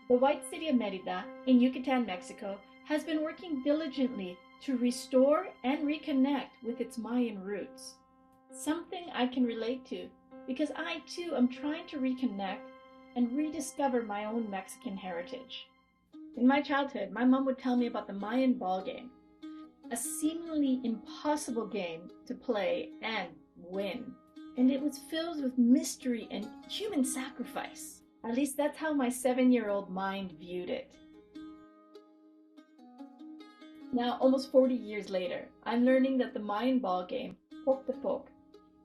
The white city of Merida in Yucatan, Mexico, has been working diligently to restore and reconnect with its Mayan roots. Something I can relate to because I too am trying to reconnect and rediscover my own Mexican heritage. In my childhood, my mom would tell me about the Mayan ball game, a seemingly impossible game to play and win. And it was filled with mystery and human sacrifice. At least that's how my 7-year-old mind viewed it. Now, almost 40 years later, I'm learning that the Mayan ball game, Pok-Ta-Pok,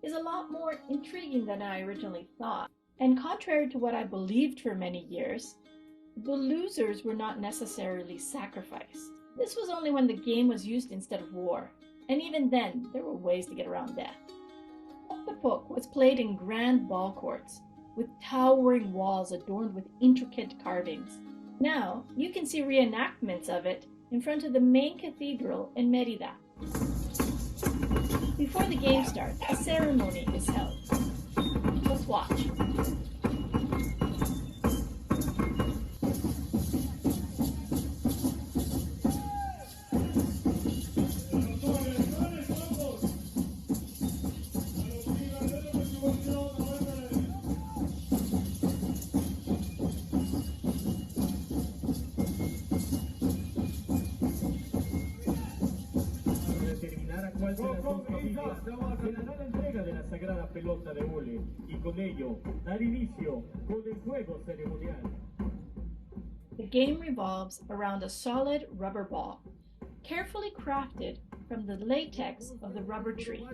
is a lot more intriguing than I originally thought. And contrary to what I believed for many years, the losers were not necessarily sacrificed. This was only when the game was used instead of war, and even then, there were ways to get around death. Pok-Ta-Pok was played in grand ball courts, with towering walls adorned with intricate carvings. Now, you can see reenactments of it in front of the main cathedral in Merida. Before the game starts, a ceremony is held. Let's watch. Será la entrega de la sagrada pelota de hule y con ello dar inicio con el juego ceremonial. The game revolves around a solid rubber ball, carefully crafted from the latex of the rubber tree.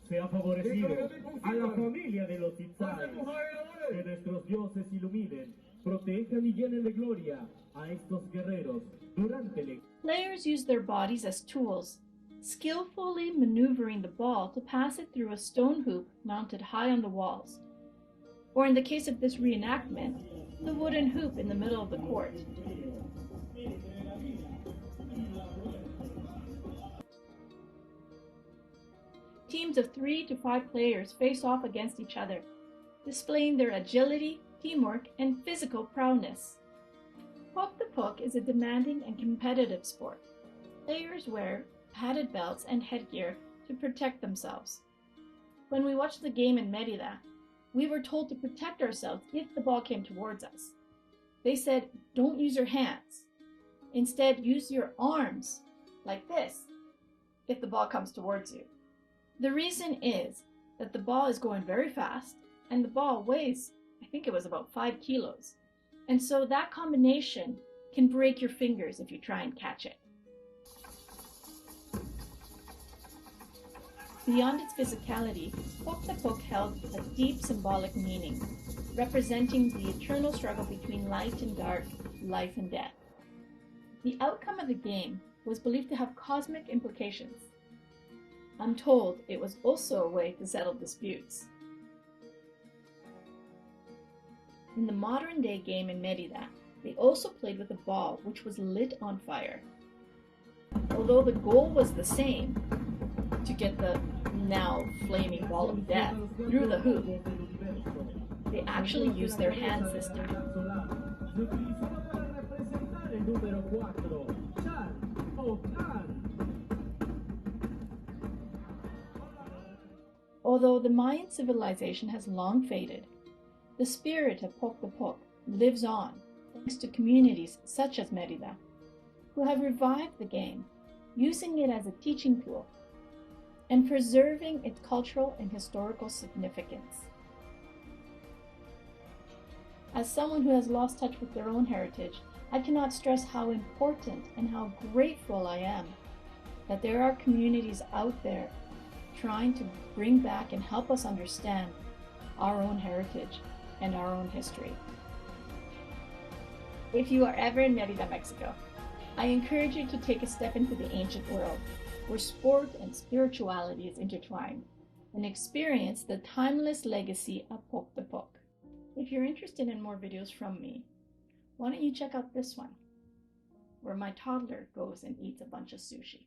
Se ha favorecido a la familia de los Itzaes. Que nuestros dioses iluminen, protejan y llenen de gloria a estos guerreros durante el... Players use their bodies as tools, skillfully maneuvering the ball to pass it through a stone hoop mounted high on the walls, or in the case of this reenactment, the wooden hoop in the middle of the court. Teams of 3 to 5 players face off against each other, displaying their agility, teamwork, and physical prowess. Pok-Ta-Pok is a demanding and competitive sport. Players wear padded belts and headgear to protect themselves. When we watched the game in Merida, we were told to protect ourselves if the ball came towards us. They said, don't use your hands. Instead, use your arms, like this, if the ball comes towards you. The reason is that the ball is going very fast, and the ball weighs, I think it was about 5 kilos. And so that combination can break your fingers if you try and catch it. Beyond its physicality, Pok-Ta-Pok held a deep symbolic meaning, representing the eternal struggle between light and dark, life and death. The outcome of the game was believed to have cosmic implications. I'm told it was also a way to settle disputes. In the modern-day game in Merida, they also played with a ball which was lit on fire. Although the goal was the same, to get the now flaming ball of death through the hoop, they actually used their hands this time. Although the Mayan civilization has long faded, the spirit of Pok-Ta-Pok lives on thanks to communities such as Merida, who have revived the game, using it as a teaching tool and preserving its cultural and historical significance. As someone who has lost touch with their own heritage, I cannot stress how important and how grateful I am that there are communities out there trying to bring back and help us understand our own heritage and our own history. If you are ever in Merida, Mexico, I encourage you to take a step into the ancient world, where sport and spirituality is intertwined, and experience the timeless legacy of Pok-Ta-Pok. If you're interested in more videos from me, why don't you check out this one, where my toddler goes and eats a bunch of sushi.